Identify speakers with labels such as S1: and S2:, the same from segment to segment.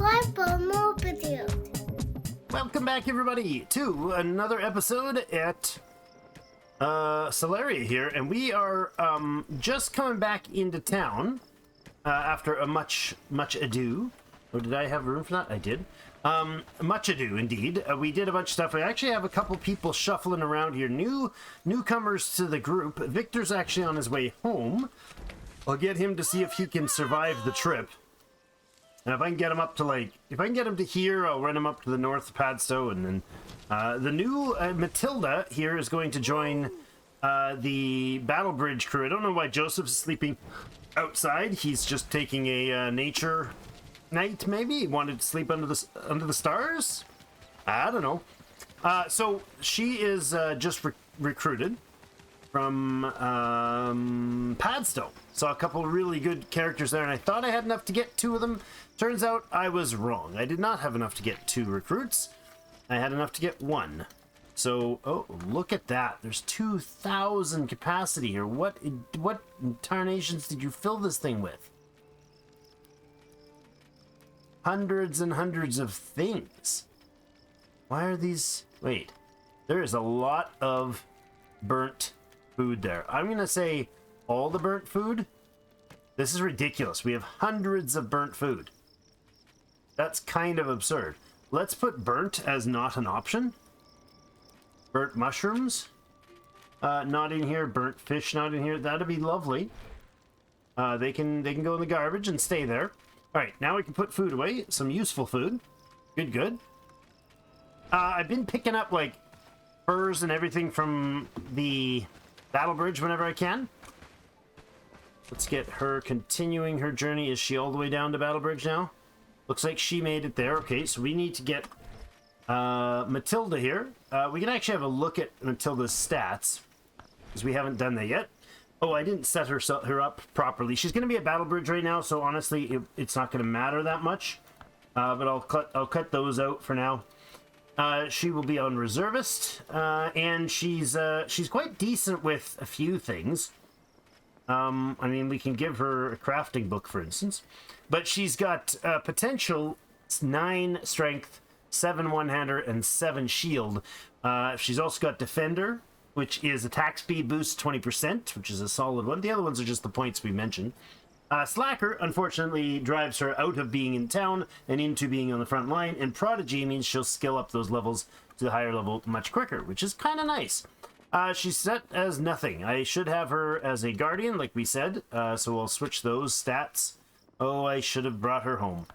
S1: subscribe for more videos.
S2: Welcome back, everybody, to another episode at Solaria here, and we are just coming back into town after a much ado. Oh, did I have room for that? I did. Much ado, indeed. We did a bunch of stuff. We actually have a couple people shuffling around here. Newcomers to the group. Victor's actually on his way home. I'll get him to see if he can survive the trip. And if I can get him up to, if I can get him to here, I'll run him up to the north of Padstow. And then the new Matilda here is going to join the Battle Bridge crew. I don't know why Joseph's sleeping outside. He's just taking a nature night, maybe? He wanted to sleep under the stars? I don't know. So she is just recruited from Padstow. Saw a couple really good characters there, and I thought I had enough to get 2 of them. Turns out I was wrong. I did not have enough to get 2 recruits. I had enough to get 1. So, oh, look at that. There's 2,000 capacity here. What tarnations did you fill this thing with? Hundreds and hundreds of things. Why are these... Wait. There is a lot of burnt food there. I'm going to say all the burnt food. This is ridiculous. We have hundreds of burnt food. That's kind of absurd. Let's put burnt as not an option. Burnt mushrooms. Not in here. Burnt fish not in here. That'd be lovely. They can go in the garbage and stay there. All right, now we can put food away. Some useful food. Good. I've been picking up, furs and everything from the Battle Bridge whenever I can. Let's get her continuing her journey. Is she all the way down to Battle Bridge now? Looks like she made it there. Okay, so we need to get Matilda here. We can actually have a look at Matilda's stats, because we haven't done that yet. Oh, I didn't set her up properly. She's going to be at Battle Bridge right now, so honestly, it's not going to matter that much. But I'll cut those out for now. She will be on Reservist, and she's quite decent with a few things. I mean, we can give her a crafting book, for instance. But she's got potential 9 strength, 7 one-hander, and 7 shield. She's also got Defender, which is attack speed boost 20%, which is a solid one. The other ones are just the points we mentioned. Slacker, unfortunately, drives her out of being in town and into being on the front line. And Prodigy means she'll skill up those levels to the higher level much quicker, which is kind of nice. She's set as nothing. I should have her as a guardian, like we said, so I'll switch those stats. Oh, I should have brought her home.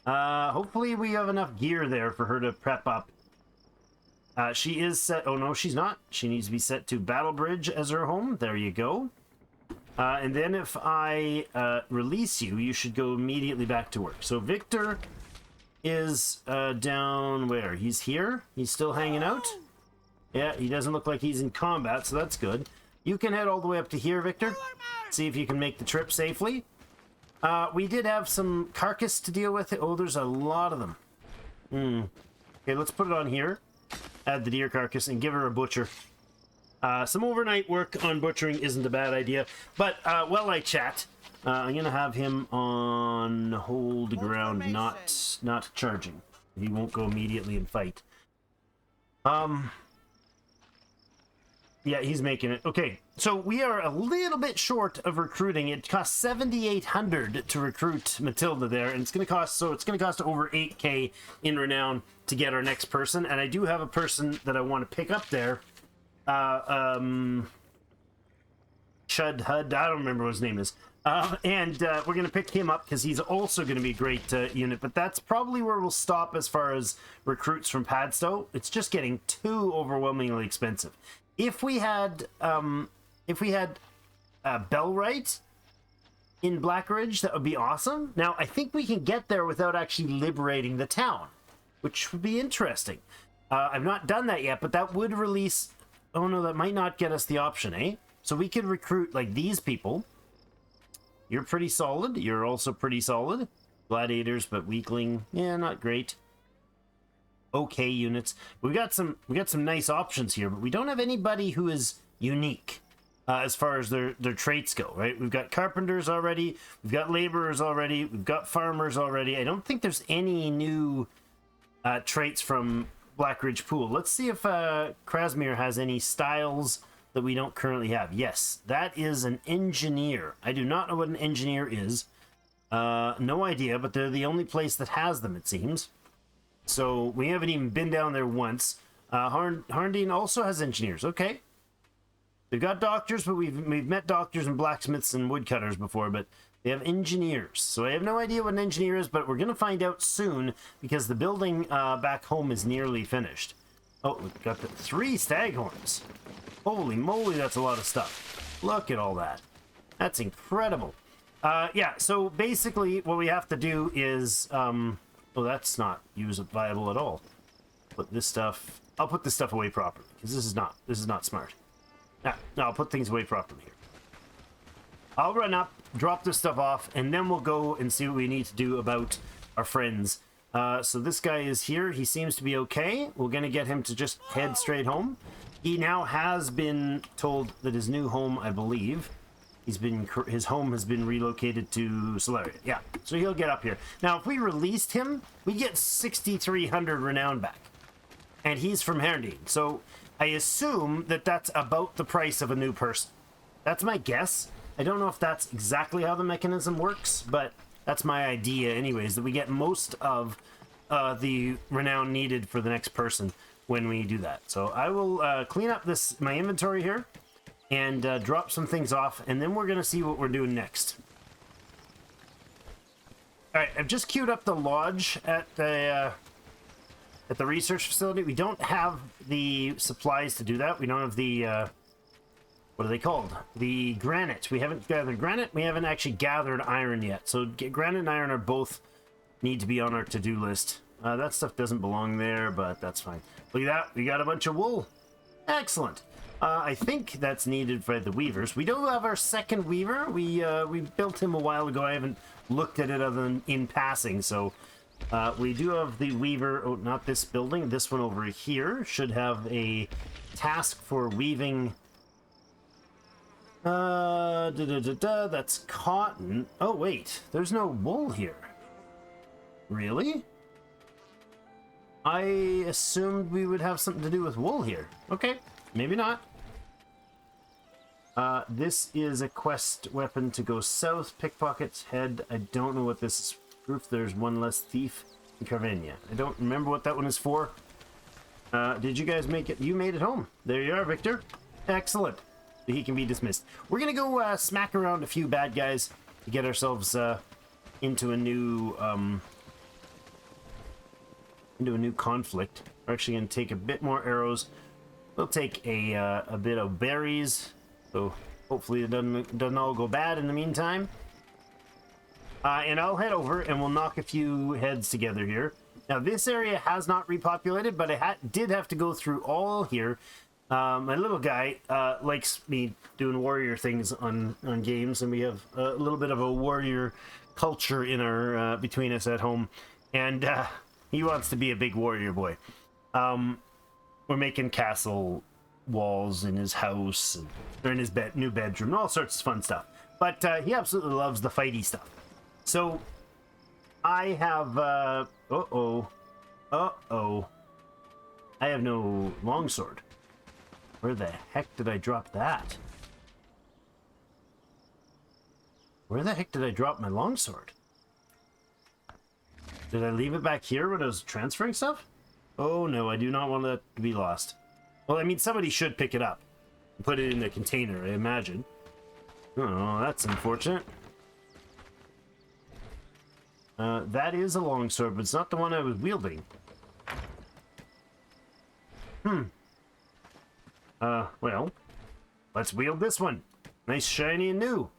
S2: Hopefully we have enough gear there for her to prep up. She is set... Oh, no, she's not. She needs to be set to Battle Bridge as her home. There you go. And then if I release you, you should go immediately back to work. So Victor is down where? He's here? He's still hanging out? Yeah, he doesn't look like he's in combat, so that's good. You can head all the way up to here, Victor. See if you can make the trip safely. We did have some carcass to deal with. Oh, there's a lot of them. Okay, let's put it on here. Add the deer carcass and give her a butcher. Some overnight work on butchering isn't a bad idea. But while I chat, I'm going to have him on hold ground, not charging. He won't go immediately and fight. Yeah, he's making it. Okay, so we are a little bit short of recruiting. It costs 7,800 to recruit Matilda there, and it's going to cost over 8k in renown to get our next person. And I do have a person that I want to pick up there. Chud Hud, I don't remember what his name is. And we're going to pick him up because he's also going to be a great unit. But that's probably where we'll stop as far as recruits from Padstow. It's just getting too overwhelmingly expensive. If we had Bellwright in Blackridge, that would be awesome. Now, I think we can get there without actually liberating the town, which would be interesting. I've not done that yet, but that would release... Oh no, that might not get us the option, eh? So we could recruit, these people. You're pretty solid. You're also pretty solid. Gladiators, but weakling. Yeah, not great. Okay units. We got some nice options here, but we don't have anybody who is unique. as far as their traits go, right? We've got carpenters already, we've got laborers already, we've got farmers already. I don't think there's any new traits from Blackridge Pool. Let's see if Krasmir has any styles that we don't currently have. Yes, that is an engineer. I do not know what an engineer is. No idea, but they're the only place that has them, it seems. So we haven't even been down there once. Harndine also has engineers. Okay. They've got doctors, but we've met doctors and blacksmiths and woodcutters before, but they have engineers. So I have no idea what an engineer is, but we're going to find out soon because the building back home is nearly finished. Oh, we've got the 3 staghorns. Holy moly, that's a lot of stuff. Look at all that. That's incredible. Yeah, so basically what we have to do is... oh, that's not viable at all. Put this stuff... I'll put this stuff away properly, because this is not smart. No, I'll put things away properly here. I'll run up, drop this stuff off, and then we'll go and see what we need to do about our friends. So this guy is here. He seems to be okay. We're going to get him to just head straight home. He now has been told that his new home, I believe, his home has been relocated to Solaria. Yeah, so he'll get up here. Now, if we released him, we get 6,300 renown back. And he's from Harndine. So I assume that that's about the price of a new person. That's my guess. I don't know if that's exactly how the mechanism works, but that's my idea anyways, that we get most of the renown needed for the next person when we do that. So I will clean up my inventory here and drop some things off, and then we're going to see what we're doing next. All right, I've just queued up the lodge at the research facility. We don't have the supplies to do that. We don't have the what are they called? The granite. We haven't gathered granite. We haven't actually gathered iron yet. So granite and iron are both need to be on our to-do list. That stuff doesn't belong there, but that's fine. Look at that. We got a bunch of wool. Excellent. I think that's needed for the weavers. We do have our second weaver. We built him a while ago. I haven't looked at it other than in passing. So we do have the weaver. Oh, not this building. This one over here should have a task for weaving. That's cotton. Oh, wait. There's no wool here. Really? I assumed we would have something to do with wool here. Okay, maybe not. This is a quest weapon to go south. Pickpocket's head. I don't know what this is. Proof there's one less thief in Karvania. I don't remember what that one is for. Did you guys make it? You made it home. There you are, Victor. Excellent. He can be dismissed. We're gonna go smack around a few bad guys to get ourselves into a new conflict. We're actually gonna take a bit more arrows. We'll take a bit of berries, so hopefully it doesn't all go bad in the meantime. And I'll head over and we'll knock a few heads together here. Now this area has not repopulated, but I did have to go through all here. My little guy likes me doing warrior things on games, and we have a little bit of a warrior culture in our between us at home, and he wants to be a big warrior boy. We're making castle walls in his house, or in his new bedroom, all sorts of fun stuff. But he absolutely loves the fighty stuff. So I have I have no longsword. Where the heck did I drop that? Where the heck did I drop my longsword? Did I leave it back here when I was transferring stuff? Oh no, I do not want that to be lost. Well, I mean, somebody should pick it up and put it in the container, I imagine. Oh, that's unfortunate. That is a longsword, but it's not the one I was wielding. Well, let's wield this one. Nice, shiny, and new.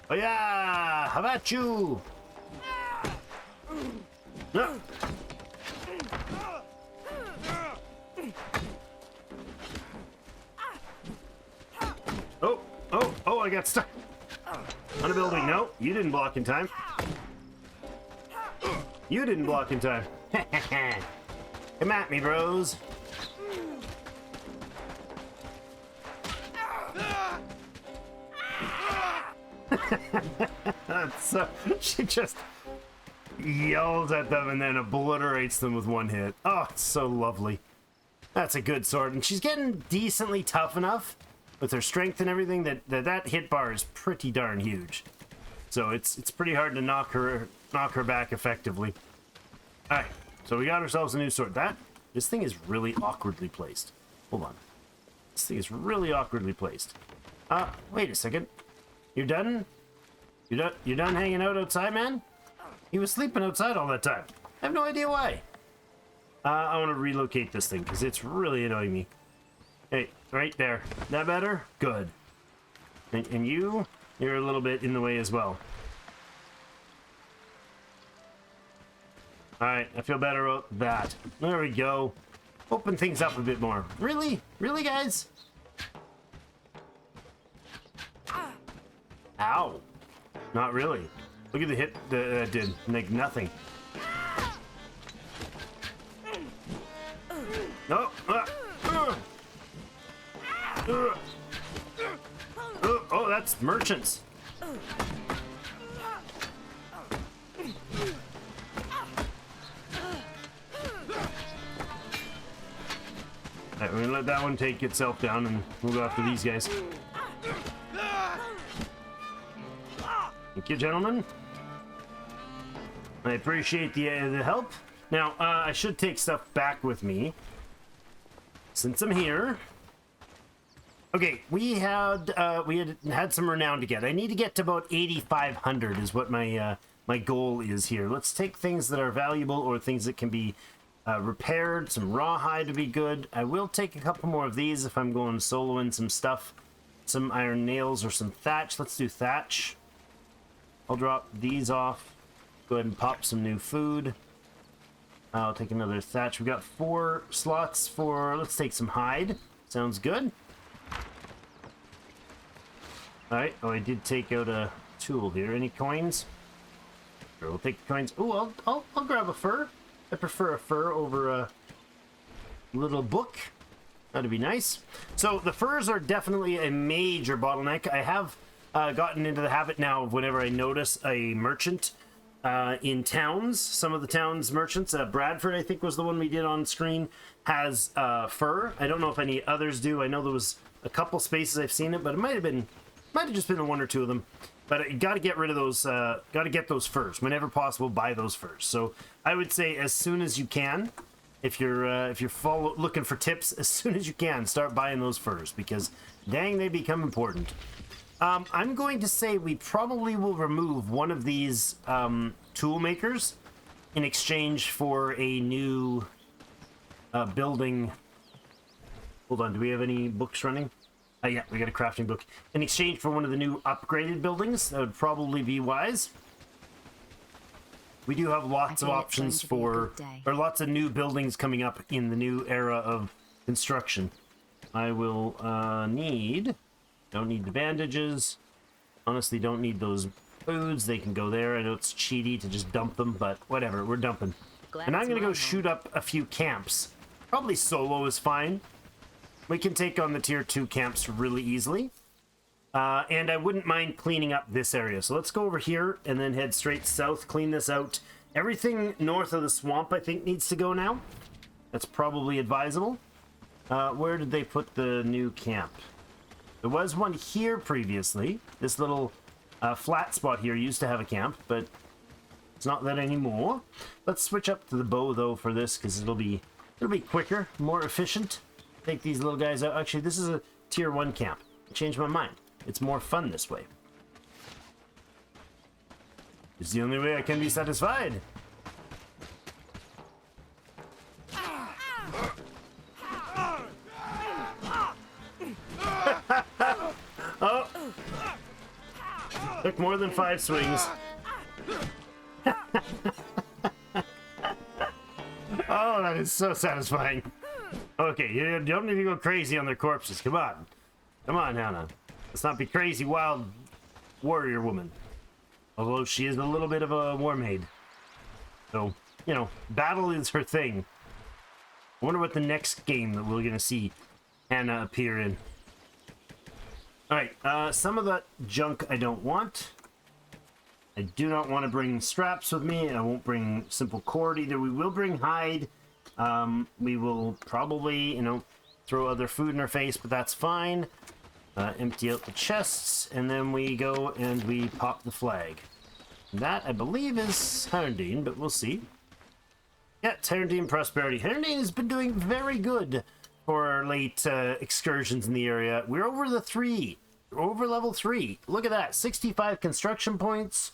S2: Oh yeah! How about you? No. Oh, I got stuck on a building. No, you didn't block in time. You didn't block in time. Come at me, bros. So she just yells at them and then obliterates them with one hit. Oh, it's so lovely. That's a good sword, and she's getting decently tough enough with her strength and everything that hit bar is pretty darn huge. So it's pretty hard to knock her back effectively. All right, so we got ourselves a new sword. This thing is really awkwardly placed. Hold on, this thing is really awkwardly placed. Wait a second. You're done? You're done hanging out outside, man? He was sleeping outside all that time. I have no idea why. I want to relocate this thing because it's really annoying me. Hey, right there. That better? Good. And you're a little bit in the way as well. Alright, I feel better about that. There we go. Open things up a bit more. Really? Really, guys? Ow. Not really. Look at the hit that did. Like nothing. No. Oh, that's merchants. Alright, we're gonna let that one take itself down and we'll go after these guys. Thank you, gentlemen. I appreciate the help. Now, I should take stuff back with me since I'm here. Okay, we had some renown to get. I need to get to about 8,500 is what my my goal is here. Let's take things that are valuable or things that can be repaired. Some rawhide would be good. I will take a couple more of these if I'm going soloing some stuff. Some iron nails or some thatch. Let's do thatch. I'll drop these off. Go ahead and pop some new food. I'll take another thatch. We've got 4 slots for... Let's take some hide. Sounds good. Alright. Oh, I did take out a tool here. Any coins? Sure, we'll take the coins. Oh, I'll grab a fur. I prefer a fur over a little book. That'd be nice. So the furs are definitely a major bottleneck. I have gotten into the habit now of whenever I notice a merchant in towns, some of the towns merchants, Bradford I think was the one we did on screen, has fur. I don't know if any others do. I know there was a couple spaces I've seen it, but it might have just been 1 or 2 of them. But you got to get rid of those. Got to get those furs whenever possible. Buy those furs. So I would say as soon as you can, if you're looking for tips, as soon as you can, start buying those furs because dang, they become important. I'm going to say we probably will remove one of these tool makers in exchange for a new building. Hold on, do we have any books running? Yeah, we got a crafting book. In exchange for one of the new upgraded buildings, that would probably be wise. We do have lots of options for, or lots of new buildings coming up in the new era of construction. I will don't need the bandages. Honestly, don't need those foods. They can go there. I know it's cheaty to just dump them, but whatever, we're dumping. And I'm gonna go shoot up a few camps. Probably solo is fine. We can take on the tier 2 camps really easily. And I wouldn't mind cleaning up this area. So let's go over here and then head straight south, clean this out. Everything north of the swamp, I think, needs to go now. That's probably advisable. Where did they put the new camp? There was one here previously. This little flat spot here used to have a camp, but it's not that anymore. Let's switch up to the bow, though, for this, because it'll be quicker, more efficient. Take these little guys out. Actually, this is a tier 1 camp. I changed my mind. It's more fun this way. It's the only way I can be satisfied. Oh! Took more than 5 swings. Oh, that is so satisfying. Okay, you don't need to go crazy on their corpses. Come on. Come on, Hannah. Let's not be crazy, wild warrior woman. Although she is a little bit of a warmaid. So, you know, battle is her thing. I wonder what the next game that we're going to see Hannah appear in. All right, some of that junk I don't want. I do not want to bring straps with me. I won't bring simple cord either. We will bring hide. We will probably, you know, throw other food in our face, but that's fine. Empty out the chests, and then we go and we pop the flag. That, I believe, is Herndine, but we'll see. Yeah, it's Herndine Prosperity. Herndine has been doing very good for our late excursions in the area. We're over the 3. We're over level 3. Look at that. 65 construction points.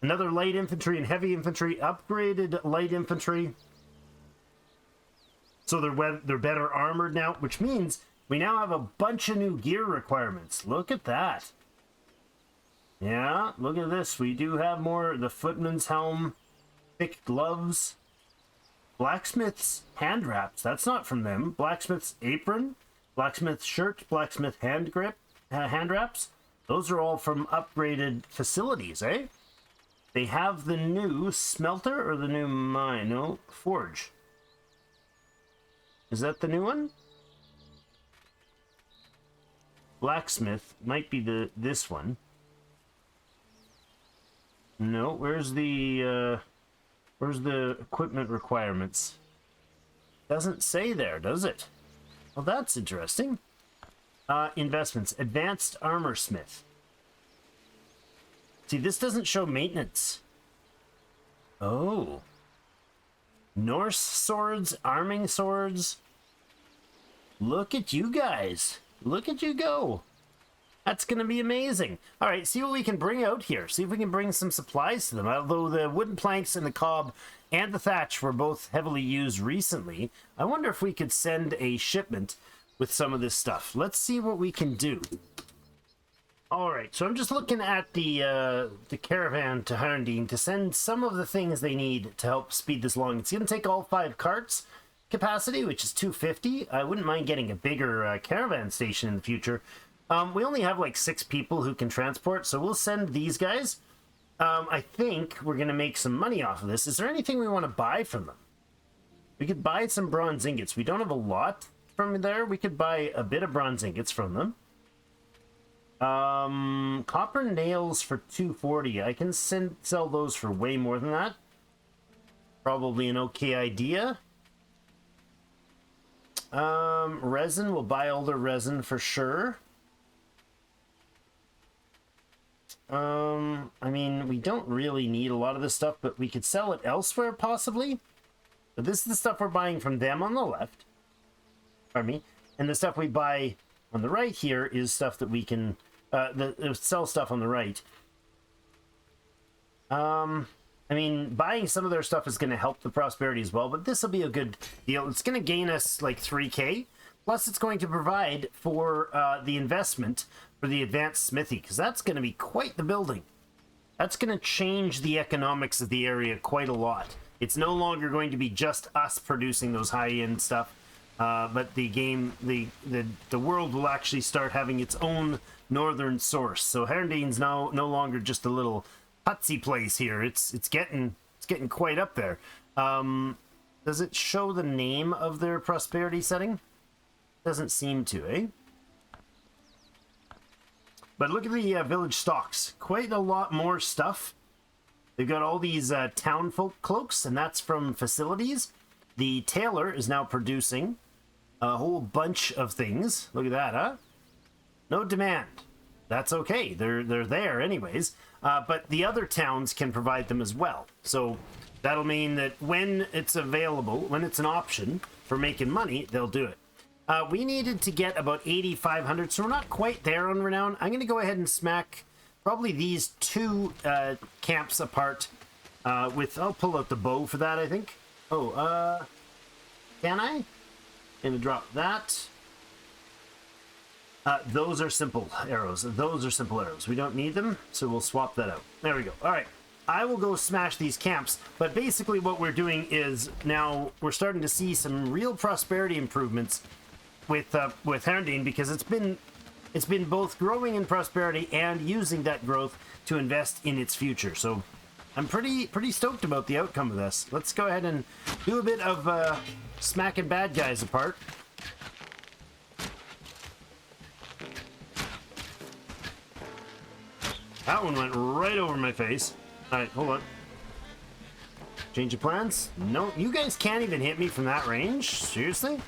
S2: Another light infantry and heavy infantry. Upgraded light infantry. So they're better armored now, which means we now have a bunch of new gear requirements. Look at that. Yeah, look at this. We do have more. The footman's helm, thick gloves, blacksmith's hand wraps. That's not from them. Blacksmith's apron, blacksmith's shirt, blacksmith hand wraps. Those are all from upgraded facilities, eh? They have the new smelter or the new mine? No, forge. Is that the new one? Blacksmith might be this one. No, where's the equipment requirements? Doesn't say there, does it? Well, that's interesting. Investments. Advanced armor smith. See, this doesn't show maintenance. Oh. Norse swords, arming swords. Look at you guys. Look at you go. That's going to be amazing. All right, see what we can bring out here. See if we can bring some supplies to them. Although the wooden planks and the cob and the thatch were both heavily used recently, I wonder if we could send a shipment with some of this stuff. Let's see what we can do. All right, so I'm just looking at the caravan to Herndine to send some of the things they need to help speed this along. It's going to take all 5 carts capacity, which is 250. I wouldn't mind getting a bigger caravan station in the future. We only have like 6 people who can transport, so we'll send these guys. I think we're going to make some money off of this. Is there anything we want to buy from them? We could buy some bronze ingots. We don't have a lot from there. We could buy a bit of bronze ingots from them. Copper nails for 240. I can sell those for way more than that. Probably an okay idea. Resin, we'll buy all the resin for sure. I mean, we don't really need a lot of this stuff, but we could sell it elsewhere possibly. But this is the stuff we're buying from them on the left. Pardon me. And the stuff we buy on the right here is stuff that we can sell stuff on the right. I mean, buying some of their stuff is going to help the prosperity as well, but this will be a good deal. It's going to gain us like 3k, plus it's going to provide for the investment for the advanced smithy, because that's going to be quite the building. That's going to change the economics of the area quite a lot. It's no longer going to be just us producing those high-end stuff, but the game, the world will actually start having its own northern source. So Herdine's now no longer just a little hutsy place here. It's getting quite up there. Does it show the name of their prosperity setting? Doesn't seem to, eh? But look at the village stocks. Quite a lot more stuff. They've got all these townfolk cloaks, and that's from facilities. The tailor is now producing a whole bunch of things. Look at that, huh? No demand. That's okay. They're there anyways. But the other towns can provide them as well. So that'll mean that when it's available, when it's an option for making money, they'll do it. We needed to get about 8,500, so we're not quite there on renown. I'm going to go ahead and smack probably these 2 camps apart with... I'll pull out the bow for that, I think. Oh, can I? Going to drop that. Those are simple arrows. Those are simple arrows. We don't need them, so we'll swap that out. There we go. All right. I will go smash these camps, but basically what we're doing is now we're starting to see some real prosperity improvements with Herndine, because it's been both growing in prosperity and using that growth to invest in its future. So I'm pretty stoked about the outcome of this. Let's go ahead and do a bit of smacking bad guys apart. That one went right over my face. Alright, hold on. Change of plans? No, you guys can't even hit me from that range? Seriously?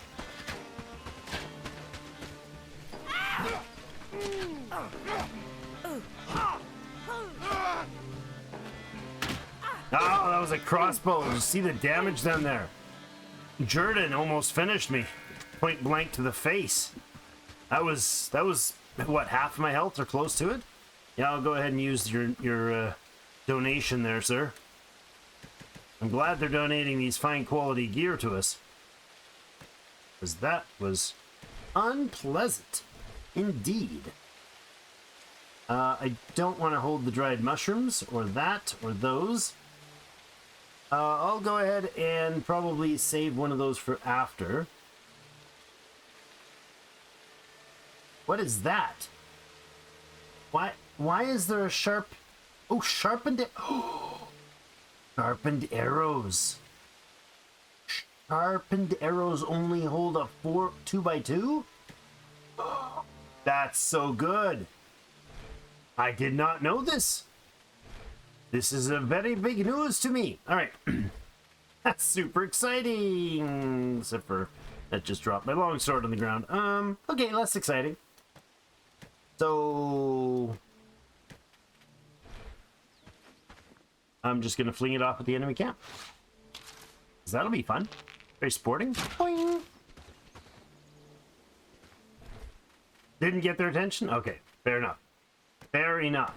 S2: Oh, that was a crossbow. You see the damage down there? Jordan almost finished me. Point blank to the face. That was what, half my health or close to it? Yeah, I'll go ahead and use your donation there, sir. I'm glad they're donating these fine quality gear to us. Because that was unpleasant. Indeed. I don't want to hold the dried mushrooms, or that, or those. I'll go ahead and probably save one of those for after. What is that? Why is there a sharp... Oh, sharpened... Oh, sharpened arrows. Sharpened arrows only hold a 2x2? Oh, that's so good. I did not know this. This is a very big news to me. All right. That's super exciting. Except for that just dropped my longsword on the ground. Okay, less exciting. So I'm just gonna fling it off at the enemy camp. 'Cause that'll be fun. Very sporting. Boing. Didn't get their attention? Okay, fair enough. Fair enough.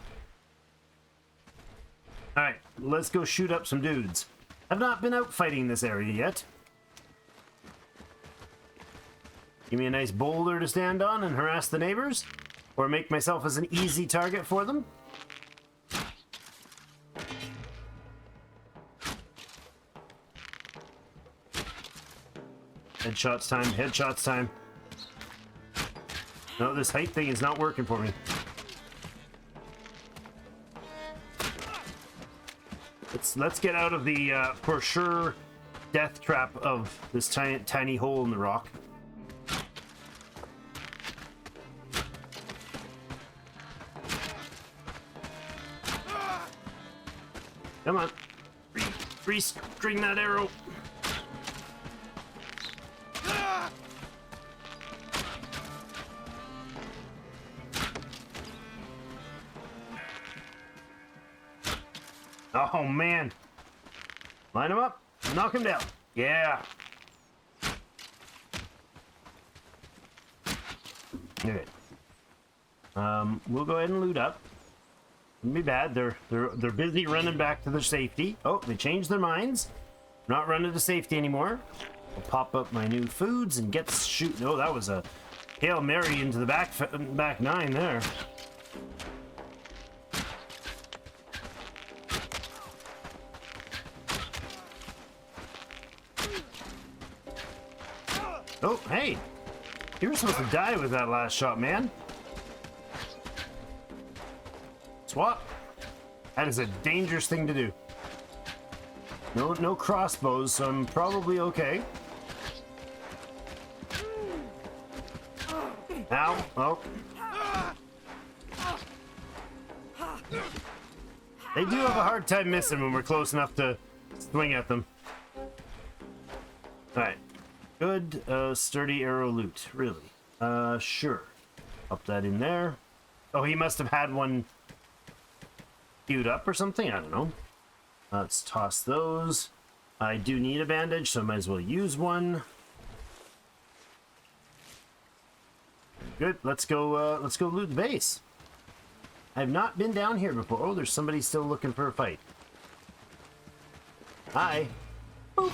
S2: Alright, let's go shoot up some dudes. I've not been out fighting this area yet. Give me a nice boulder to stand on and harass the neighbors. Or make myself as an easy target for them. Headshots time, headshots time. No, this height thing is not working for me. Let's get out of the for sure death trap of this tiny hole in the rock. Come on, restring that arrow. Oh man. Line him up. Knock him down. Yeah. Okay. We'll go ahead and loot up. Wouldn't be bad. They're busy running back to their safety. Oh, they changed their minds. Not running to safety anymore. I'll pop up my new foods and get shoot. Oh, that was a Hail Mary into the back nine there. Oh, hey! You were supposed to die with that last shot, man. Swap. That is a dangerous thing to do. No crossbows, so I'm probably okay. Ow. Oh. They do have a hard time missing when we're close enough to swing at them. Alright. Good, sturdy arrow loot, really. Sure. Pop that in there. Oh, he must have had one queued up or something? I don't know. Let's toss those. I do need a bandage, so I might as well use one. Good, let's go loot the base. I've not been down here before. Oh, there's somebody still looking for a fight. Hi. Boop.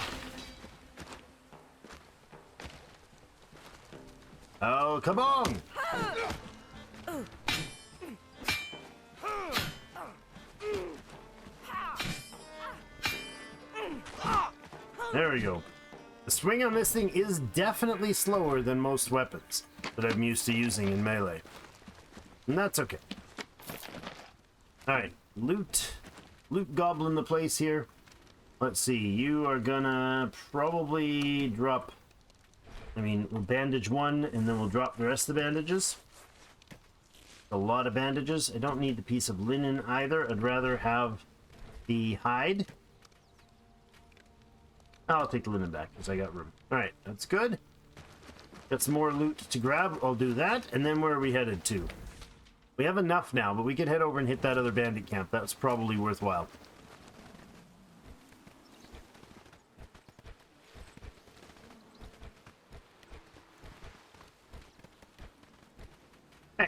S2: Oh, come on! There we go. The swing on this thing is definitely slower than most weapons that I'm used to using in melee. And that's okay. Alright, loot goblin the place here. Let's see, you are gonna probably drop... I mean, we'll bandage one, and then we'll drop the rest of the bandages. A lot of bandages. I don't need the piece of linen either. I'd rather have the hide. I'll take the linen back because I got room. Alright, that's good. Got some more loot to grab. I'll do that. And then where are we headed to? We have enough now, but we could head over and hit that other bandit camp. That's probably worthwhile.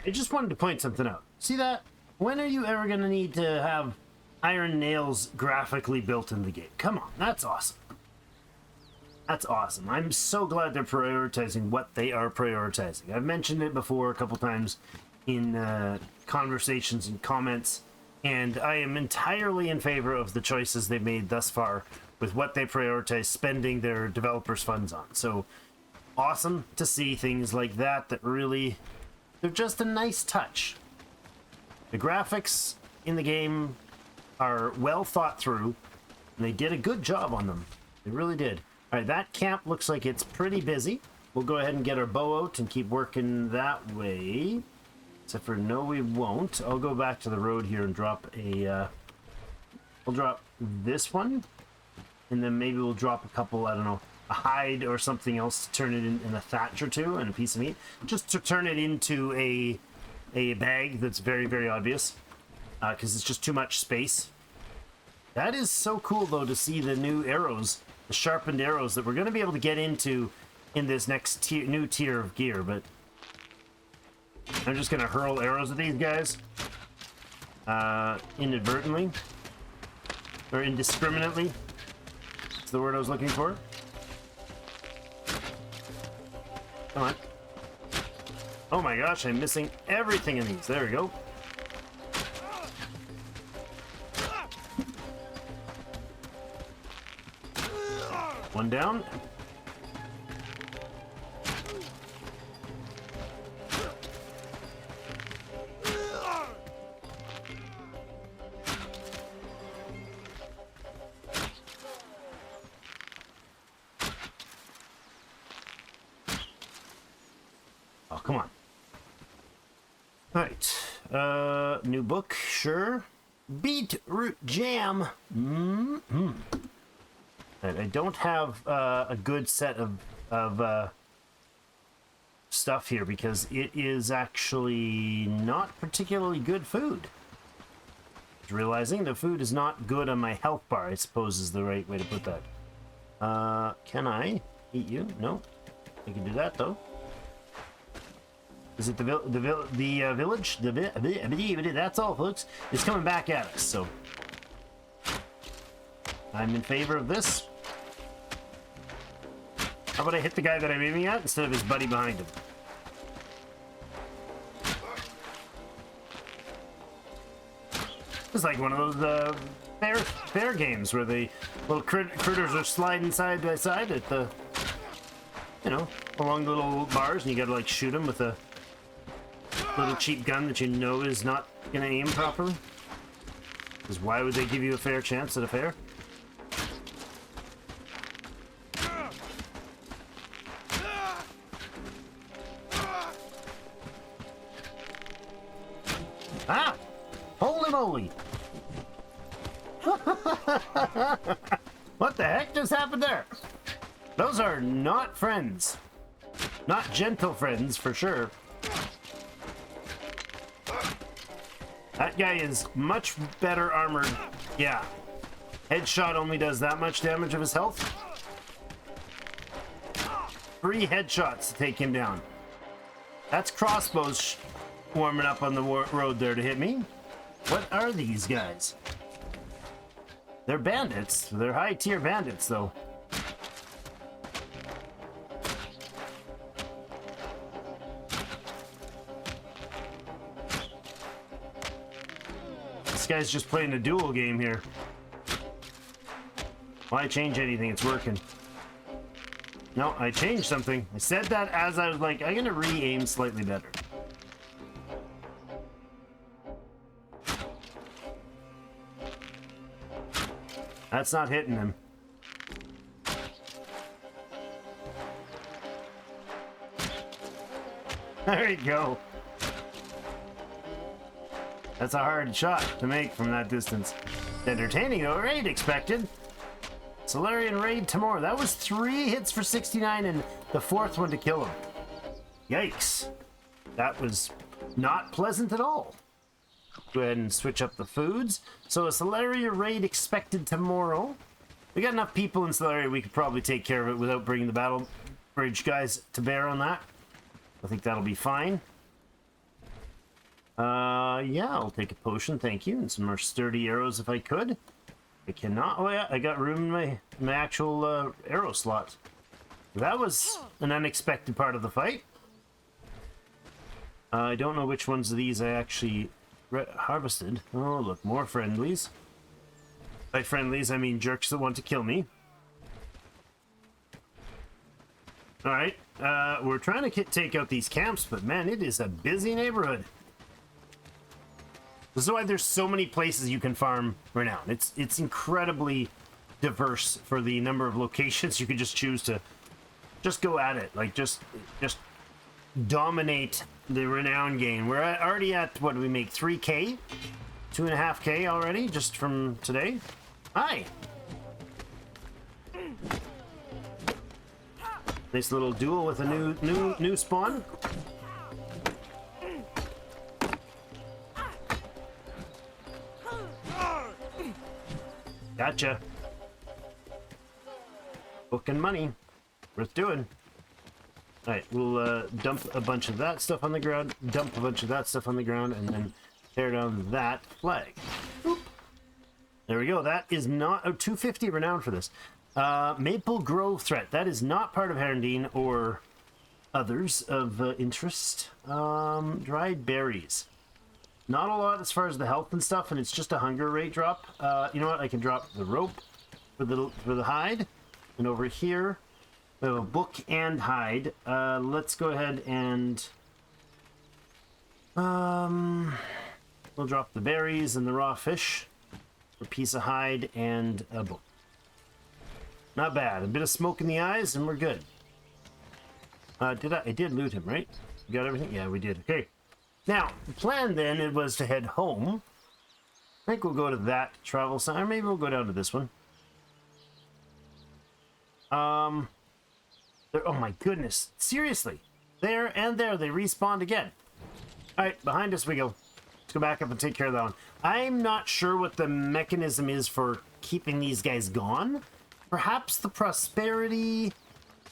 S2: I just wanted to point something out. See that? When are you ever going to need to have iron nails graphically built in the game? Come on, that's awesome. That's awesome. I'm so glad they're prioritizing what they are prioritizing. I've mentioned it before a couple times in conversations and comments, and I am entirely in favor of the choices they've made thus far with what they prioritize spending their developers' funds on. So awesome to see things like that that really... they're just a nice touch. The graphics in the game are well thought through, and they did a good job on them. They really did. All right, that camp looks like it's pretty busy. We'll go ahead and get our bow out and keep working that way. Except for no, we won't. I'll go back to the road here and drop a... we'll drop this one, and then maybe we'll drop a couple, I don't know, a hide or something else to turn it in a thatch or two and a piece of meat, just to turn it into a bag that's very, very obvious, because it's just too much space. That is so cool though to see the new arrows, the sharpened arrows that we're going to be able to get into in this next new tier of gear. But I'm just going to hurl arrows at these guys inadvertently or indiscriminately. That's the word I was looking for. Come on. Oh my gosh, I'm missing everything in these. There we go. One down. Oh, come on. All right. New book, sure. Beetroot jam. Mm-hmm. I don't have a good set of stuff here because it is actually not particularly good food. Realizing the food is not good on my health bar, I suppose is the right way to put that. Can I eat you? No. I can do that though. Is it the village? That's all, folks. It's coming back at us, so I'm in favor of this. How about I hit the guy that I'm aiming at instead of his buddy behind him? It's like one of those fair games where the little critters are sliding side by side at the, you know, along the little bars, and you gotta like shoot them with a little cheap gun that you know is not gonna aim properly. Because why would they give you a fair chance at a fair? Ah! Holy moly! What the heck just happened there? Those are not friends. Not gentle friends, for sure. That guy is much better armored. Yeah. Headshot only does that much damage of his health. 3 headshots to take him down. That's crossbows warming up on the road there to hit me. What are these guys? They're bandits. They're high-tier bandits, though. This guy's just playing a duel game here. Why change anything? It's working. No, I changed something. I said that as I was like, I'm gonna re-aim slightly better. That's not hitting him. There you go. That's a hard shot to make from that distance. Entertaining though, raid expected. Solarian raid tomorrow. That was 3 hits for 69 and the 4th one to kill him. Yikes. That was not pleasant at all. Go ahead and switch up the foods. So a Solaria raid expected tomorrow. We got enough people in Solaria, we could probably take care of it without bringing the battle bridge guys to bear on that. I think that'll be fine. Yeah, I'll take a potion, thank you, and some more sturdy arrows if I could. I cannot. Oh yeah, I got room in my actual arrow slot. That was an unexpected part of the fight. I don't know which ones of these I actually harvested. Oh, look, more friendlies. By friendlies, I mean jerks that want to kill me. Alright, we're trying to take out these camps, but man, it is a busy neighborhood. This is why there's so many places you can farm renown. It's incredibly diverse for the number of locations you can just choose to just go at it. Like, just dominate the renown game. We're already at, what do we make, 3K? 2.5K already, just from today? Hi! Nice little duel with a new spawn. Gotcha. Booking money. Worth doing. Alright, we'll dump a bunch of that stuff on the ground, dump a bunch of that stuff on the ground, and then tear down that flag. Boop. There we go. That is not... Oh, 250 renown for this. Maple Grove threat. That is not part of Herondine or others of interest. Dried berries. Not a lot as far as the health and stuff, and it's just a hunger rate drop. You know what? I can drop the rope for the hide. And over here, we have a book and hide. Let's go ahead and... we'll drop the berries and the raw fish. A piece of hide and a book. Not bad. A bit of smoke in the eyes and we're good. I did loot him, right? We got everything? Yeah, we did. Okay. Now, the plan then, it was to head home. I think we'll go to that travel sign. Or maybe we'll go down to this one. Oh my goodness. Seriously. There and there, they respawned again. Alright, behind us we go. Let's go back up and take care of that one. I'm not sure what the mechanism is for keeping these guys gone. Perhaps the prosperity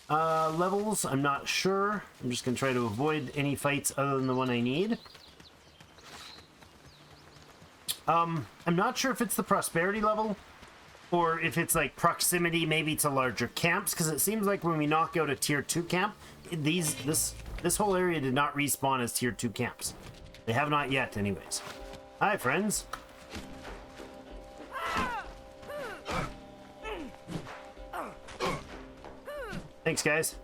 S2: levels, I'm not sure. I'm just going to try to avoid any fights other than the one I need. I'm not sure if it's the prosperity level or if it's like proximity maybe to larger camps, because it seems like when we knock out a tier 2 camp, this whole area did not respawn as tier 2 camps. They have not yet anyways. Hi friends. Thanks, guys.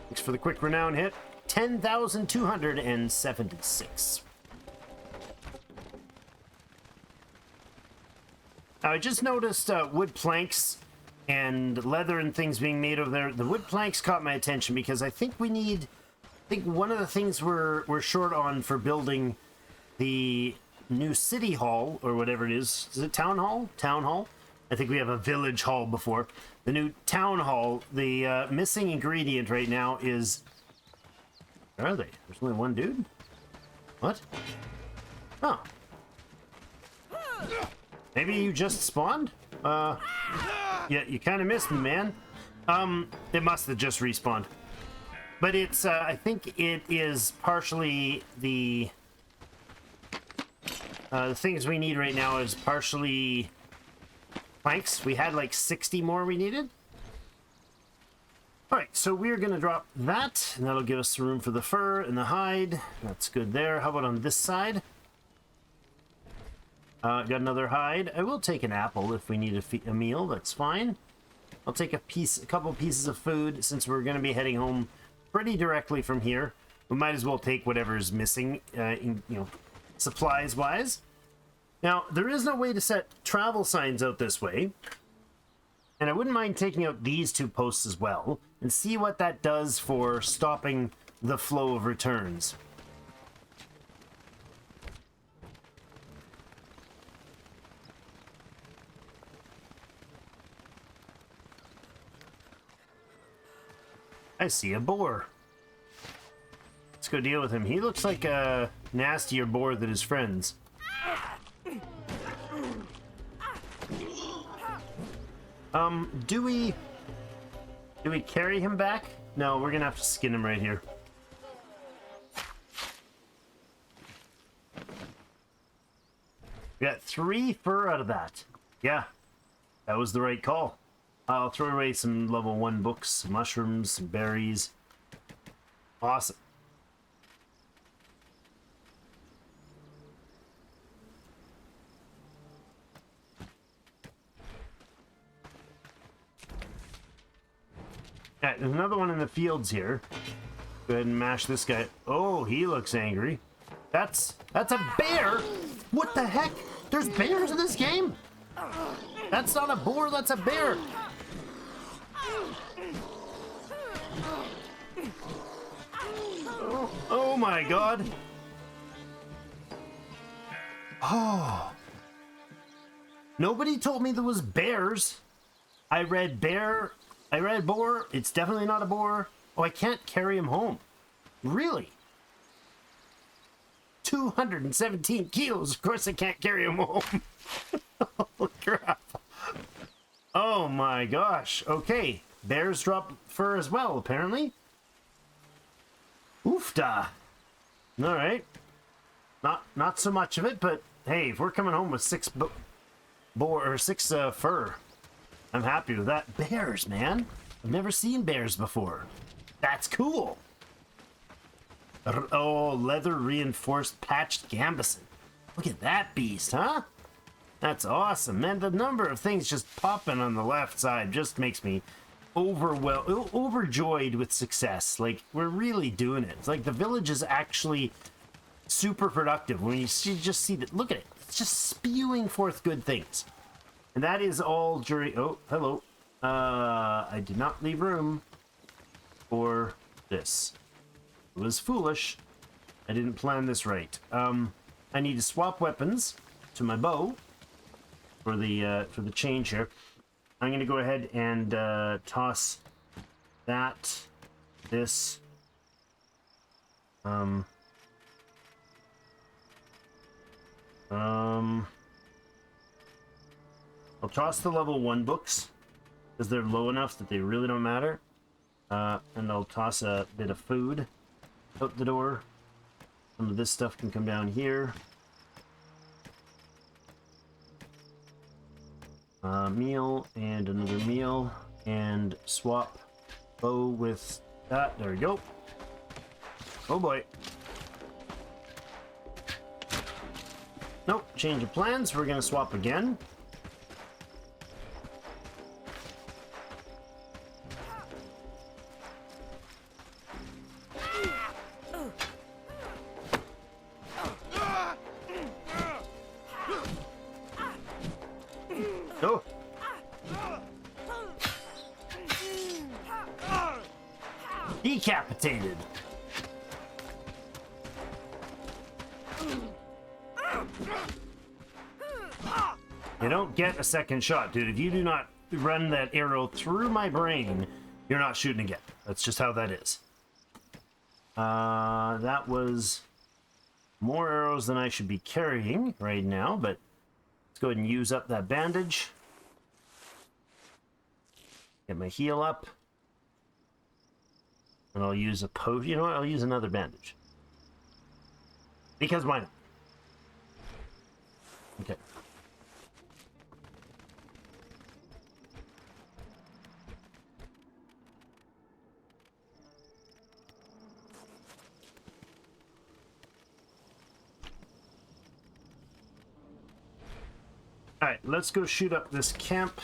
S2: Thanks for the quick renown hit. 10,276. I just noticed wood planks and leather and things being made over there. The wood planks caught my attention because I think one of the things we're short on for building the new city hall, or whatever it is. Is it town hall? Town hall? I think we have a village hall before. The new town hall, the missing ingredient right now is... Where are they? There's only one dude? What? Oh. Maybe you just spawned? Yeah, you kind of missed me, man. It must have just respawned. But it's, I think it is partially the things we need right now is partially... planks. We had like 60 more we needed. Alright, so we're going to drop that, and that'll give us room for the fur and the hide. That's good there. How about on this side? Got another hide. I will take an apple if we need a meal. That's fine. I'll take a couple pieces of food since we're going to be heading home pretty directly from here. We might as well take whatever's missing, supplies-wise. Now, there is no way to set travel signs out this way. And I wouldn't mind taking out these 2 posts as well and see what that does for stopping the flow of returns. I see a boar. Let's go deal with him. He looks like a nastier boar than his friends. Do we carry him back? No, we're gonna have to skin him right here. We got 3 fur out of that. Yeah, that was the right call. I'll throw away some level 1 books, some mushrooms, some berries. Awesome. Yeah, there's another one in the fields here. Go ahead and mash this guy. Oh, he looks angry. That's a bear? What the heck? There's bears in this game? That's not a boar, that's a bear. Oh my god. Oh. Nobody told me there was bears. I read bear. I read boar. It's definitely not a boar. Oh, I can't carry him home. Really? 217 kilos. Of course I can't carry him home. Oh, crap. Oh my gosh. Okay. Bears drop fur as well, apparently. Oofda. All right. Not so much of it, but hey, if we're coming home with 6 fur, I'm happy with that. Bears, man. I've never seen bears before. That's cool. Oh, leather reinforced patched gambeson. Look at that beast, huh? That's awesome, man. The number of things just popping on the left side just makes me overjoyed with success. Like, we're really doing it. It's like the village is actually super productive when you just see that. Look at it. It's just spewing forth good things. And that is all during... Oh, hello. I did not leave room for this. It was foolish. I didn't plan this right. I need to swap weapons to my bow for the change here. I'm going to go ahead and toss this. I'll toss the level 1 books because they're low enough that they really don't matter. And I'll toss a bit of food out the door. Some of this stuff can come down here. Meal and another meal, and swap bow with that. There we go. Oh boy. Nope, change of plans. We're gonna swap again. Oh. Decapitated. You don't get a second shot, dude. If you do not run that arrow through my brain, you're not shooting again. That's just how that is. That was more arrows than I should be carrying right now, but let's go ahead and use up that bandage. Get my heal up. And I'll use a potion. You know what? I'll use another bandage. Because why not? Okay. Alright, let's go shoot up this camp.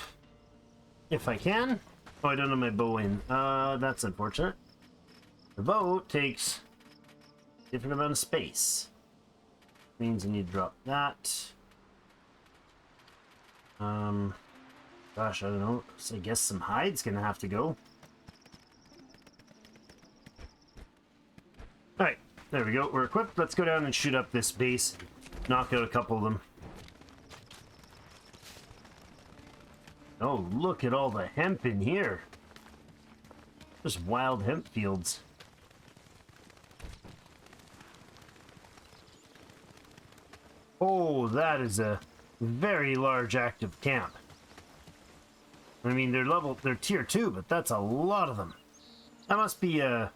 S2: If I can. Oh, I don't have my bow in. That's unfortunate. The bow takes a different amount of space. Means I need to drop that. Gosh, I don't know. So I guess some hide's gonna have to go. Alright, there we go. We're equipped. Let's go down and shoot up this base. Knock out a couple of them. Oh, look at all the hemp in here. Just wild hemp fields. Oh, that is a very large active camp. I mean, they're tier 2, but that's a lot of them. That must be a...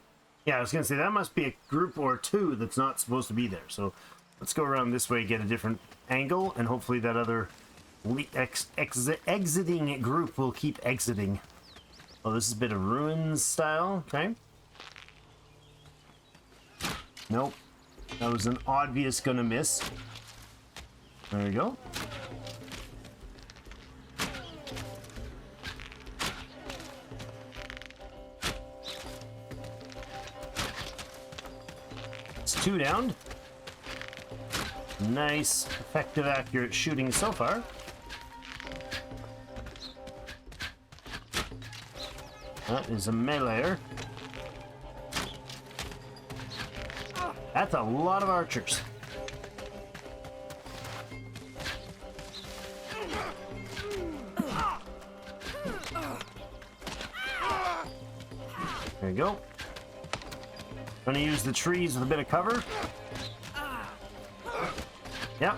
S2: Yeah, I was going to say, that must be a group or two that's not supposed to be there. So, let's go around this way, get a different angle, and hopefully that other exiting group will keep exiting. Oh, this is a bit of ruins style. Okay. Nope. That was an obvious gonna miss. There we go. It's 2 down. Nice, effective, accurate shooting so far. That is a meleeer. That's a lot of archers. There you go. Gonna use the trees with a bit of cover. Yep.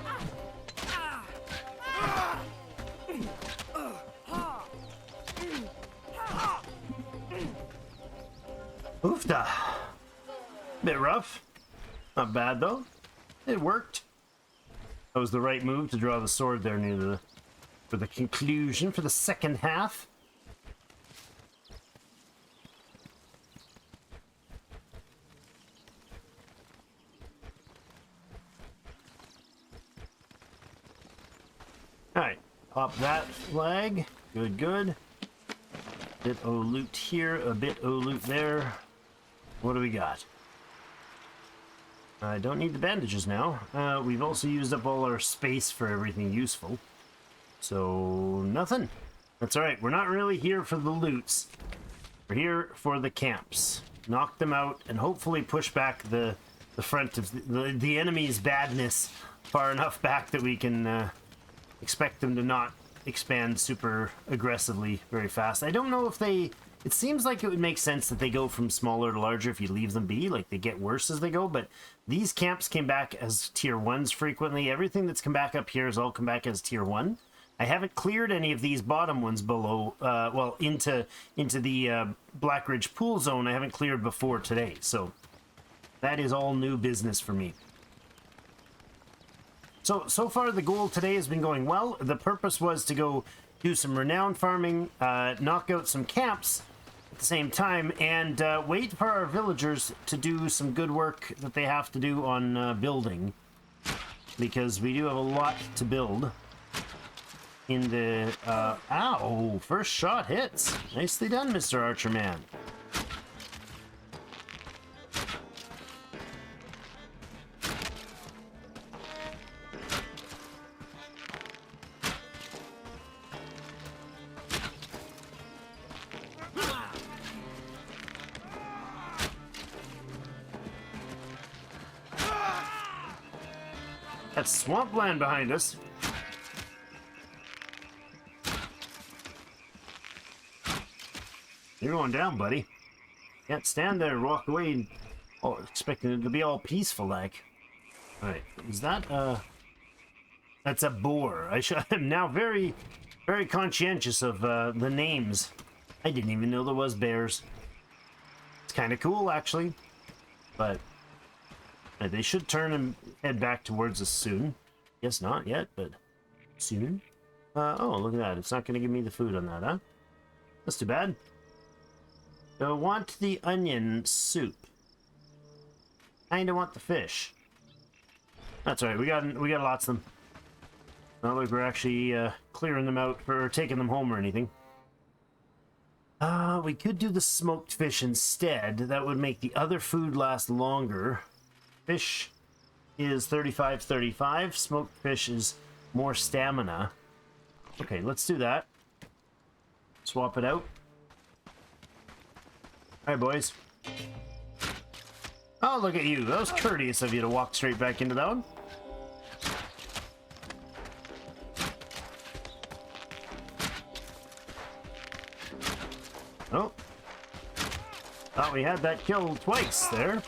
S2: Oofda. Bit rough. Not bad though. It worked. That was the right move to draw the sword there near the for the conclusion for the second half. Alright, pop that flag. Good, good. Bit o' loot here, a bit o' loot there. What do we got? I don't need the bandages now. We've also used up all our space for everything useful. So, nothing. That's alright, we're not really here for the loots. We're here for the camps. Knock them out and hopefully push back the front of the enemy's badness far enough back that we can expect them to not expand super aggressively very fast. I don't know if they... It seems like it would make sense that they go from smaller to larger if you leave them be, like they get worse as they go, but these camps came back as tier 1s frequently. Everything that's come back up here has all come back as tier 1. I haven't cleared any of these bottom ones below, well, into the Black Ridge pool zone. I haven't cleared before today, so that is all new business for me. So far the goal today has been going well. The purpose was to go do some renown farming, knock out some camps at the same time, and wait for our villagers to do some good work that they have to do on building, because we do have a lot to build in the ow, first shot hits. Nicely done, Mr. Archer Man. That's swampland behind us. You're going down, buddy. Can't stand there and walk away and expecting it to be all peaceful like. Alright, is that that's a boar. I'm now very, very conscientious of the names. I didn't even know there was bears. It's kind of cool, actually. But they should turn and head back towards us soon. Guess not yet, but soon. Oh, look at that. It's not going to give me the food on that, huh? That's too bad. So, want the onion soup. Kinda want the fish. That's alright. We got lots of them. Not like we're actually clearing them out or taking them home or anything. We could do the smoked fish instead. That would make the other food last longer. Fish is 35-35. Smoked fish is more stamina. Okay, let's do that. Swap it out. Alright, boys. Oh, look at you. That was courteous of you to walk straight back into that one. Oh. Thought we had that kill twice there.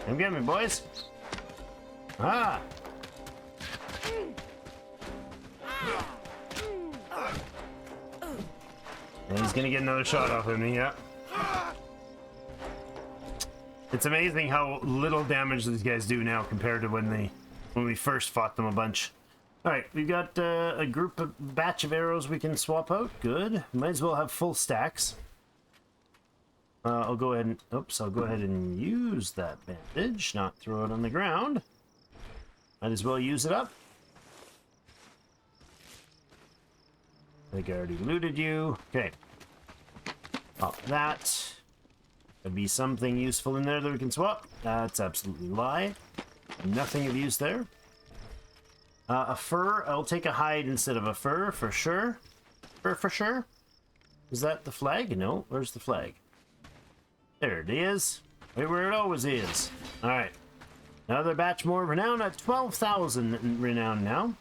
S2: Come get me, boys. Ah! And he's gonna get another shot off of me, yeah. It's amazing how little damage these guys do now compared to when we first fought them a bunch. Alright, we've got a batch of arrows we can swap out. Good. Might as well have full stacks. I'll go ahead and use that bandage, not throw it on the ground. Might as well use it up. I think I already looted you. Okay. Pop that. There'd be something useful in there that we can swap. That's absolutely lie. Nothing of use there. A fur. I'll take a hide instead of a fur, for sure. Fur for sure. Is that the flag? No. Where's the flag? There it is. Right where it always is. Alright. Another batch more renown at 12,000 renown now.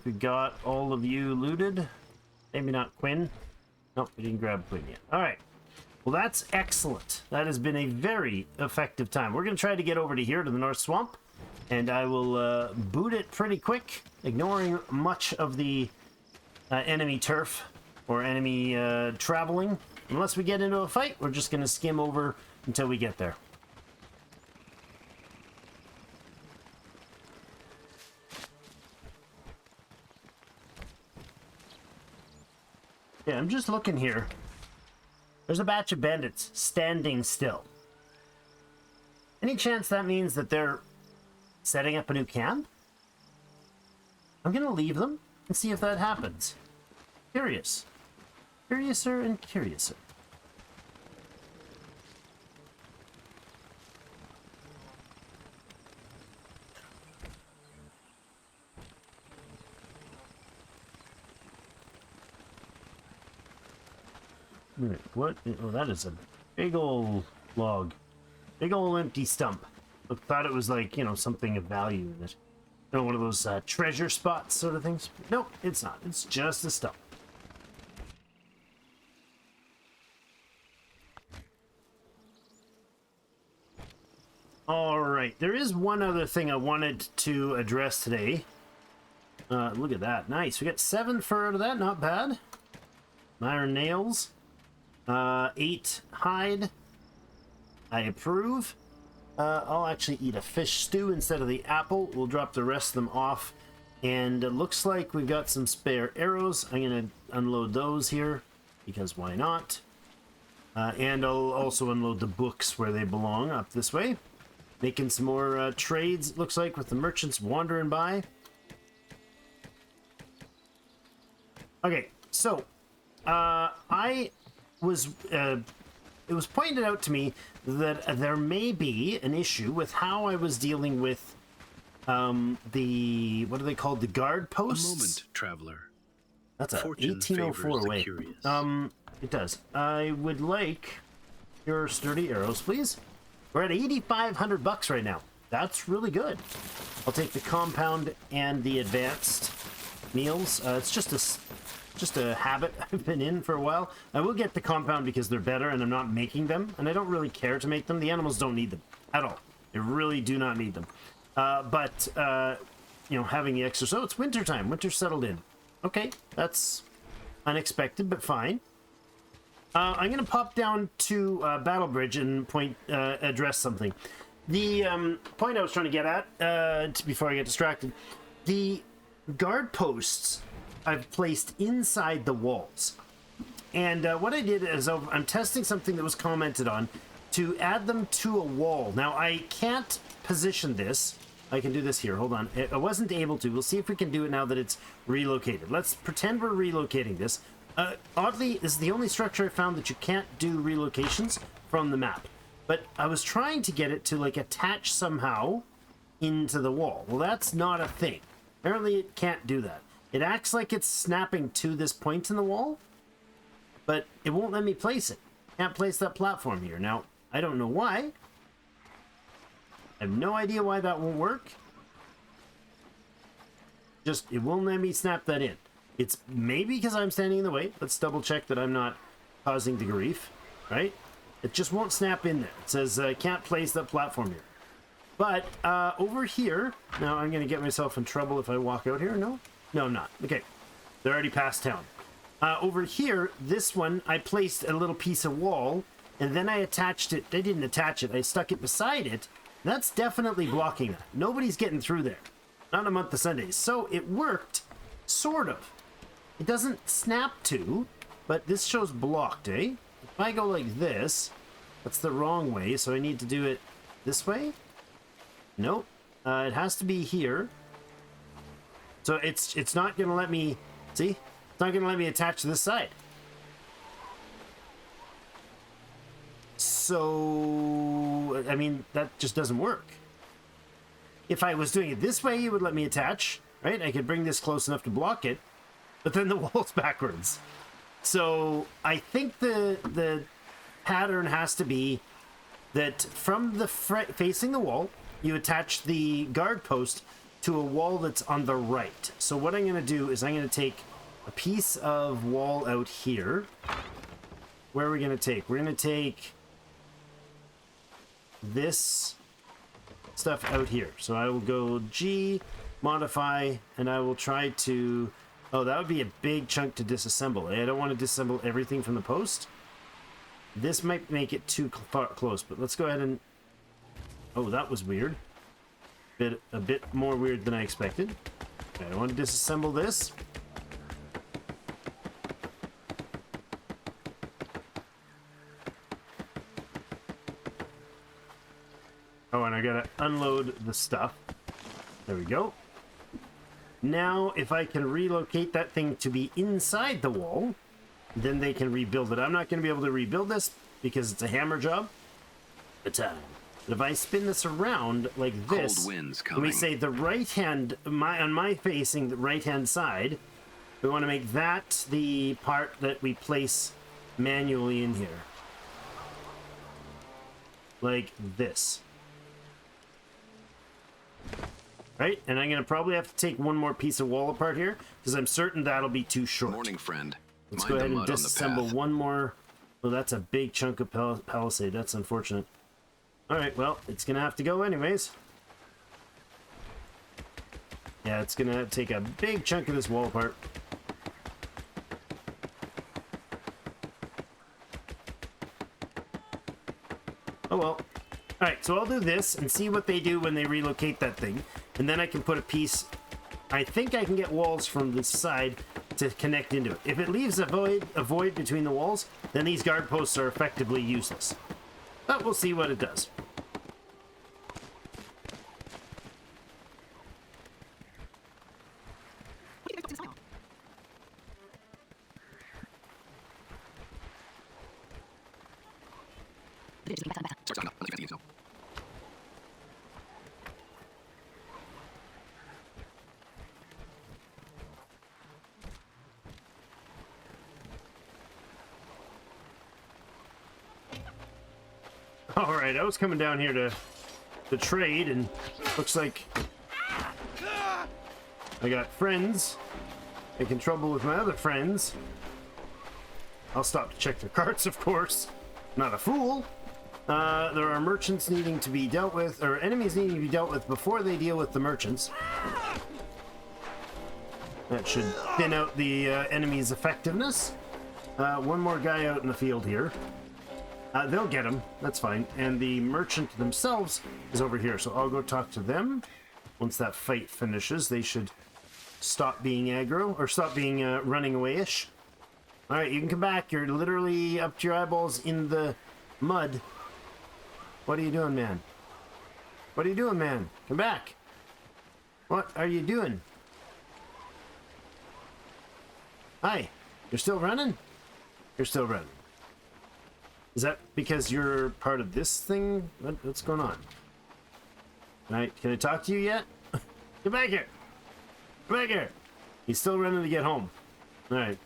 S2: We got all of you looted. Maybe not Quinn. Nope, we didn't grab Quinn yet. Alright. Well, that's excellent. That has been a very effective time. We're going to try to get over to here to the North Swamp. And I will boot it pretty quick, ignoring much of the enemy turf or enemy traveling. Unless we get into a fight, we're just going to skim over until we get there. Yeah, I'm just looking here. There's a batch of bandits standing still. Any chance that means that they're setting up a new camp? I'm gonna leave them and see if that happens. Curious. Curiouser and curiouser. What? Oh, that is a big old log. Big old empty stump. I thought it was like, you know, something of value in it. You know, one of those treasure spots sort of things. Nope, it's not. It's just a stump. Alright, there is one other thing I wanted to address today. Look at that. Nice. We got 7 fur out of that. Not bad. Iron nails. 8 hide. I approve. I'll actually eat a fish stew instead of the apple. We'll drop the rest of them off. And it looks like we've got some spare arrows. I'm going to unload those here, because why not? And I'll also unload the books where they belong, up this way. Making some more trades, it looks like, with the merchants wandering by. Okay, so it was pointed out to me that there may be an issue with how I was dealing with the, what are they called, the guard posts?
S3: A moment, traveler.
S2: That's a
S3: Fortune
S2: 1804 way.
S3: curious.
S2: It does. I would like your sturdy arrows, please. We're at 8,500 bucks right now. That's really good. I'll take the compound and the advanced meals. It's just a habit I've been in for a while. I will get the compound because they're better and I'm not making them, and I don't really care to make them. The animals don't need them at all. They really do not need them. But you know, having the extra, so it's winter time. Winter settled in. Okay, that's unexpected, but fine. I'm going to pop down to Battle Bridge and address something. The point I was trying to get at, before I get distracted, the guard posts I've placed inside the walls. And what I did is I'm testing something that was commented on to add them to a wall. Now, I can't position this. I can do this here. Hold on. I wasn't able to. We'll see if we can do it now that it's relocated. Let's pretend we're relocating this. Oddly, this is the only structure I found that you can't do relocations from the map. But I was trying to get it to, like, attach somehow into the wall. Well, that's not a thing. Apparently, it can't do that. It acts like it's snapping to this point in the wall, but it won't let me place it. Can't place that platform here. Now, I don't know why. I have no idea why that won't work. it won't let me snap that in. It's maybe because I'm standing in the way. Let's double check that I'm not causing the grief, right? It just won't snap in there. It says can't place that platform here. But over here, now I'm going to get myself in trouble if I walk out here. No, I'm not. Okay, they're already past town. Over here, this one, I placed a little piece of wall, and then I attached it. I didn't attach it. I stuck it beside it. That's definitely blocking that. Nobody's getting through there. Not a month of Sundays. So it worked, sort of. It doesn't snap to, but this shows blocked, eh? If I go like this, that's the wrong way, so I need to do it this way? Nope. It has to be here. So it's not going to let me... See? It's not going to let me attach to this side. So, I mean, that just doesn't work. If I was doing it this way, it would let me attach, right? I could bring this close enough to block it, but then the wall's backwards. So I think the pattern has to be that from the facing the wall, you attach the guard post to a wall that's on the right. So what I'm going to do is I'm going to take a piece of wall out here. Where are we going to take? We're going to take this stuff out here. So I will go G, modify, and I will try to... Oh, that would be a big chunk to disassemble. I don't want to disassemble everything from the post. This might make it too far close, but let's go ahead and... Oh, that was weird. A bit more weird than I expected. Okay, I want to disassemble this. Oh, and I gotta unload the stuff. There we go. Now, if I can relocate that thing to be inside the wall, then they can rebuild it. I'm not going to be able to rebuild this because it's a hammer job. But if I spin this around like this,
S3: Cold winds
S2: and we say the right hand, on my facing the right hand side, we want to make that the part that we place manually in here. Like this. Right, and I'm going to probably have to take one more piece of wall apart here, because I'm certain that'll be too short.
S3: Morning, friend.
S2: Let's
S3: Mind
S2: go ahead
S3: the
S2: and
S3: mud on the
S2: disassemble
S3: path.
S2: one more. Oh, that's a big chunk of palisade. That's unfortunate. Alright, well, it's going to have to go anyways. Yeah, it's going to take a big chunk of this wall apart. Oh well. Alright, so I'll do this and see what they do when they relocate that thing. And then I can put a piece... I think I can get walls from this side to connect into it. If it leaves a void between the walls, then these guard posts are effectively useless. But we'll see what it does. Alright, I was coming down here to trade, and looks like I got friends making trouble with my other friends. I'll stop to check their carts, of course. Not a fool. There are merchants needing to be dealt with, or enemies needing to be dealt with before they deal with the merchants. That should thin out the enemy's effectiveness. One more guy out in the field here. They'll get him. That's fine. And the merchant themselves is over here, so I'll go talk to them. Once that fight finishes, they should stop being aggro, or stop being running away-ish. Alright, you can come back. You're literally up to your eyeballs in the mud. What are you doing, man? What are you doing, man? Come back. What are you doing? Hi. You're still running? You're still running. Is that because you're part of this thing? What's going on? Can I talk to you yet? Get back here! Get back here! He's still running to get home. Alright.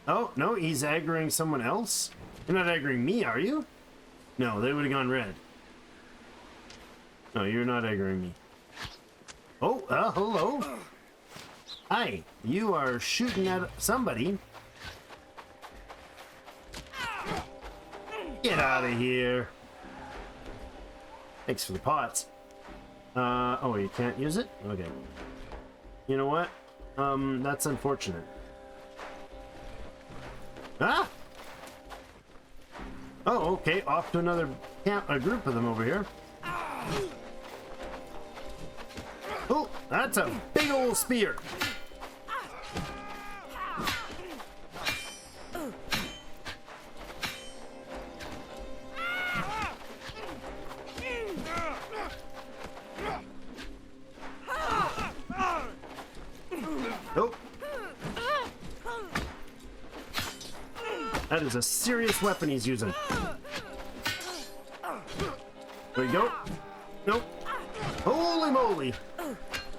S2: Oh, no, he's aggroing someone else? You're not aggroing me, are you? No, they would have gone red. No, you're not aggroing me. Oh, hello. Hi, you are shooting at somebody. Get out of here. Thanks for the pots. Oh, you can't use it? Okay. You know what? That's unfortunate. Ah! Oh, okay. Off to another a group of them over here. Oh, that's a big old spear. Oh. That is a serious weapon he's using. There we go. Nope. Holy moly.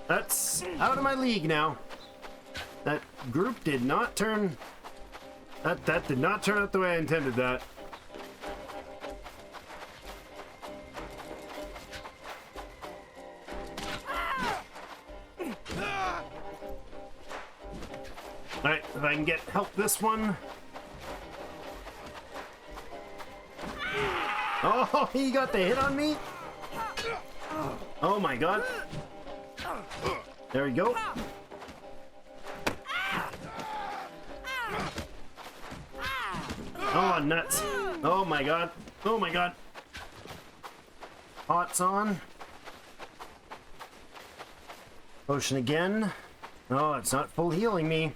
S2: That's out of my league now. That group did not turn... That did not turn out the way I intended that. Alright, if I can help this one. Oh, he got the hit on me? Oh my god. There we go. Oh, nuts. Oh my god. Oh my god. Pots on. Potion again. Oh, it's not full healing me.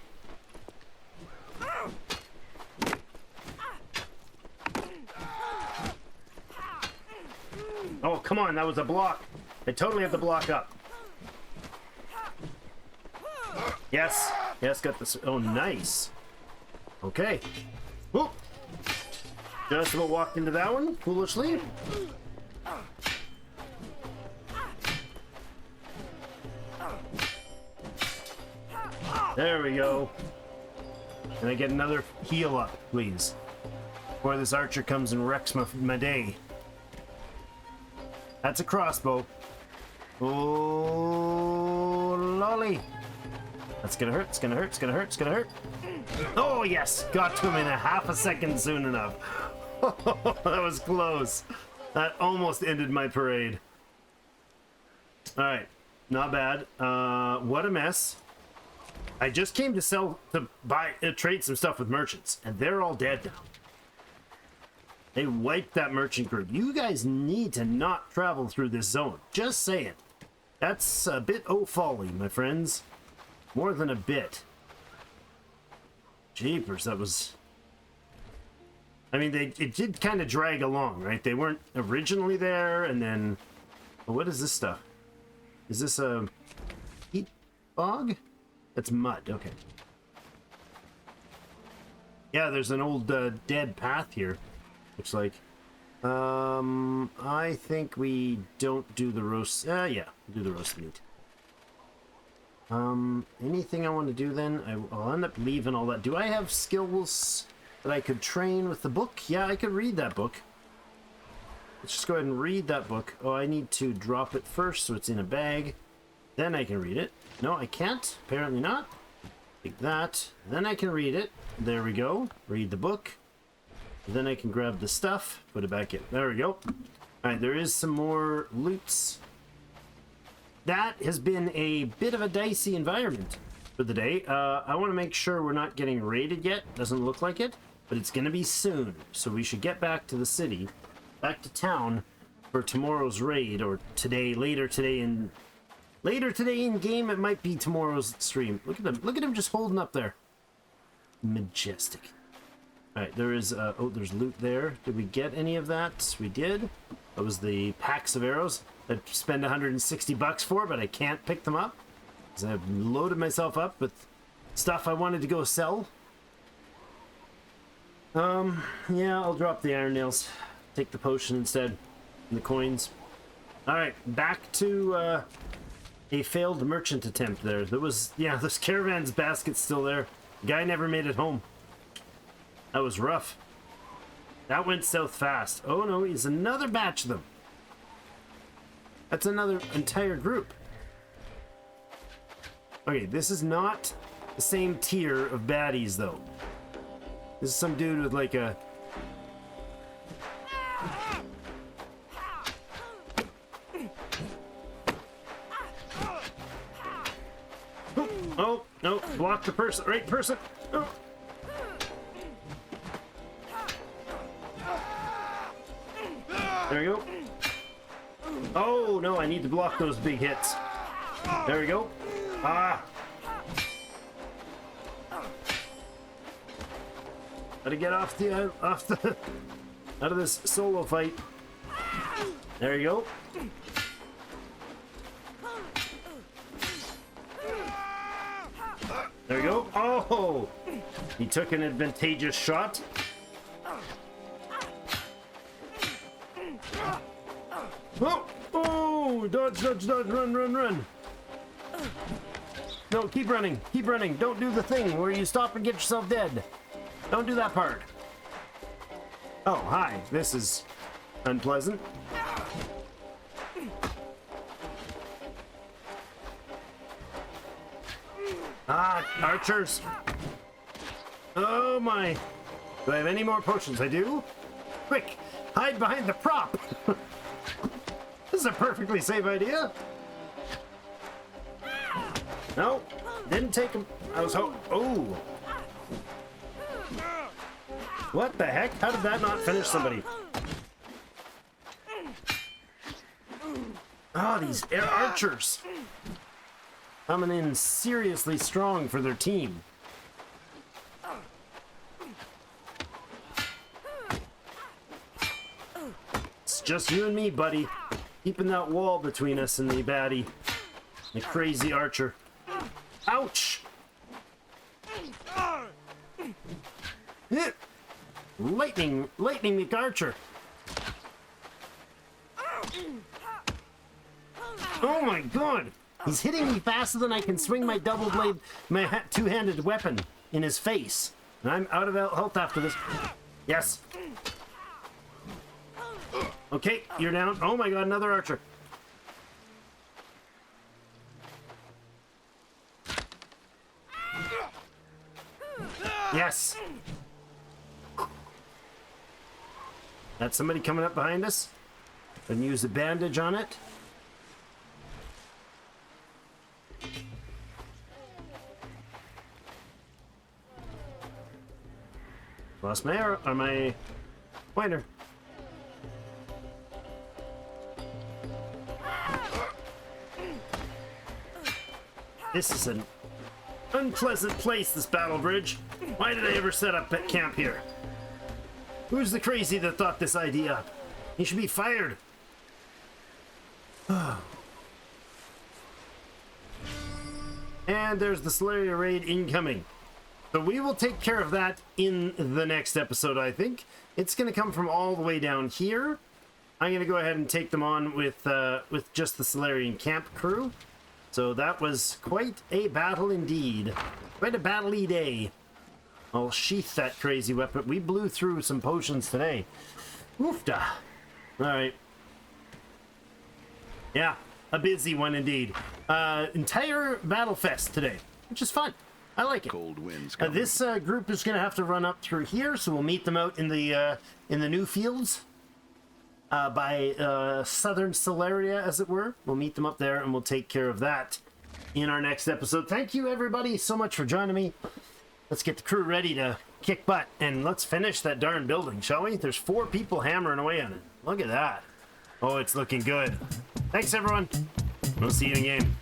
S2: Oh, come on, that was a block. I totally have the block up. Yes. Yes, got this. Oh, nice. Okay. Whoop. Just about walked into that one, foolishly. There we go. Can I get another heal up, please? Before this archer comes and wrecks my day. That's a crossbow. Oh, lolly. That's gonna hurt, it's gonna hurt, it's gonna hurt, it's gonna hurt. Oh, yes! Got to him in a half a second soon enough. That was close. That almost ended my parade. Alright, not bad. What a mess. I just came to trade some stuff with merchants, and they're all dead now. They wiped that merchant group. You guys need to not travel through this zone. Just saying. That's a bit folly, my friends. More than a bit. Jeepers, that was... I mean, it did kind of drag along, right? They weren't originally there, and then... Oh, what is this stuff? Is this a... heat bog? That's mud, okay. Yeah, there's an old dead path here. Looks like. I think we don't do the roast. Yeah, do the roast meat. Anything I want to do then? I'll end up leaving all that. Do I have skills that I could train with the book? Yeah, I could read that book. Let's just go ahead and read that book. Oh, I need to drop it first so it's in a bag. Then I can read it. No, I can't. Apparently not. Take that. Then I can read it. There we go. Read the book. Then I can grab the stuff, put it back in. There we go. Alright, there is some more loots. That has been a bit of a dicey environment for the day. I want to make sure we're not getting raided yet. Doesn't look like it, but it's going to be soon. So we should get back to the city, back to town for tomorrow's raid, or today, later today in game. It might be tomorrow's stream. Look at them. Look at him just holding up there. Majestic. Alright, there is, oh, there's loot there. Did we get any of that? We did. That was the packs of arrows I'd spend 160 bucks for, but I can't pick them up. Because I've loaded myself up with stuff I wanted to go sell. Yeah, I'll drop the iron nails. Take the potion instead. And the coins. Alright, back to, a failed merchant attempt there. There was, yeah, this caravan's basket's still there. The guy never made it home. That was rough. That went south fast. Oh no, he's another batch of them. That's another entire group. Okay, this is not the same tier of baddies, though. This is some dude with like a... Oh, no, block the person, right person. Oh. There we go. Oh, no, I need to block those big hits. There we go. Ah. Gotta get off the out of this solo fight. There you go. There we go. Oh, he took an advantageous shot. Oh, oh, dodge, dodge, dodge, run, run, run. No, keep running, keep running. Don't do the thing where you stop and get yourself dead. Don't do that part. Oh, hi. This is unpleasant. Ah, archers. Oh my. Do I have any more potions? I do. Quick, hide behind the prop. This is a perfectly safe idea. No, didn't take him. I was oh. What the heck? How did that not finish somebody? Oh, these air archers. Coming in seriously strong for their team. It's just you and me, buddy. Keeping that wall between us and the baddie. The crazy archer. Ouch! Lightning McArcher. Oh my god! He's hitting me faster than I can swing my double blade, my two-handed weapon in his face. And I'm out of health after this. Yes. Okay, you're down. Oh my god, another archer. Yes. That's somebody coming up behind us. And use a bandage on it. Lost my arrow, or my pointer. This is an unpleasant place, this battle bridge. Why did I ever set up at camp here? Who's the crazy that thought this idea up? He should be fired. And there's the Solaria raid incoming. So we will take care of that in the next episode, I think. It's going to come from all the way down here. I'm going to go ahead and take them on with just the Solarian camp crew. So that was quite a battle indeed. Quite a battle-y day. I'll sheath that crazy weapon. We blew through some potions today. Oofda. Alright. Yeah, a busy one indeed. Entire battle fest today, which is fun. I like it. Cold winds this group is going to have to run up through here, so we'll meet them out in the new fields by southern Solaria, as it were. We'll meet them up there, and we'll take care of that in our next episode. Thank you, everybody, so much for joining me. Let's get the crew ready to kick butt, and let's finish that darn building, shall we? There's 4 people hammering away on it. Look at that. Oh, it's looking good. Thanks, everyone. We'll see you in game.